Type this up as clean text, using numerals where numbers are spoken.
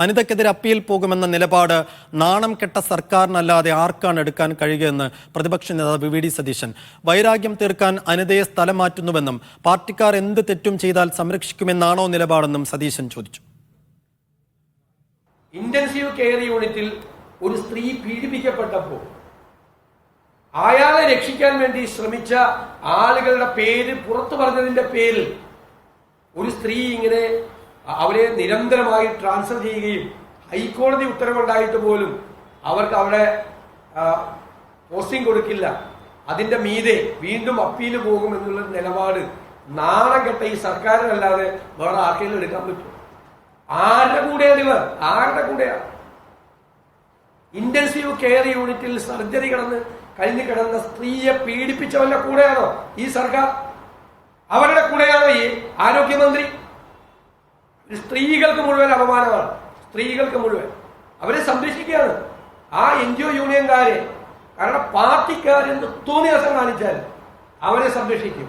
അനിതയ്ക്കെതിരെ appeal പോകുമെന്ന നിലപാട് നാണം കെട്ട സർക്കാരിനല്ലാതെ ആർക്കാണ് എടുക്കാൻ കഴിയുകയെന്ന് പ്രതിപക്ഷ നേതാവ് വി.ഡി. സതീശൻ. വൈരാഗ്യം തീർക്കാൻ അനിതയെ സ്ഥലം മാറ്റുന്നുവെന്നും പാർട്ടിക്കാർ എന്ത് തെറ്റും ചെയ്താൽ സംരക്ഷിക്കുമെന്നാണോ നിലപാടെന്നും സതീശൻ ചോദിച്ചു. ഇന്റൻസീവ് കെയർ യൂണിറ്റിൽ ഒരു സ്ത്രീ പീഡിപ്പിക്കപ്പെട്ടപ്പോൾ അയാളെ രക്ഷിക്കാൻ വേണ്ടി ശ്രമിച്ച ആളുകളുടെ പേര് പുറത്തു പറഞ്ഞതിന്റെ പേരിൽ ഒരു സ്ത്രീ ഇങ്ങനെ അവരെ നിരന്തരമായി ട്രാൻസ്ഫർ ചെയ്യുകയും ഹൈക്കോടതി ഉത്തരവുണ്ടായിട്ട് പോലും അവർക്ക് അവിടെ പോസ്റ്റിംഗ് കൊടുക്കില്ല, അതിന്റെ മീതെ വീണ്ടും അപ്പീൽ പോകും എന്നുള്ള നിലപാട് നാണം കെട്ട ഈ സർക്കാരിനല്ലാതെ വേറെ ആർക്കെങ്കിലും എടുക്കാൻ പറ്റും? ആരുടെ കൂടെയാണ് ഇവർ? ആരുടെ കൂടെയാണ്? ഇന്റൻസീവ് കെയർ യൂണിറ്റിൽ സർജറി കഴിഞ്ഞു കിടന്ന സ്ത്രീയെ പീഡിപ്പിച്ചവരുടെ കൂടെയാണോ ഈ സർക്കാർ? അവരുടെ കൂടെയാണോ ഈ ആരോഗ്യമന്ത്രി? സ്ത്രീകൾക്ക് മുഴുവൻ അപമാനമാണ്, സ്ത്രീകൾക്ക് മുഴുവൻ. അവരെ സംരക്ഷിക്കുകയാണ് ആ NGO യൂണിയൻകാരെ. കാരണം പാർട്ടിക്കാരെന്ത് തോന്നിയാസം കാണിച്ചാൽ അവരെ സംരക്ഷിക്കും.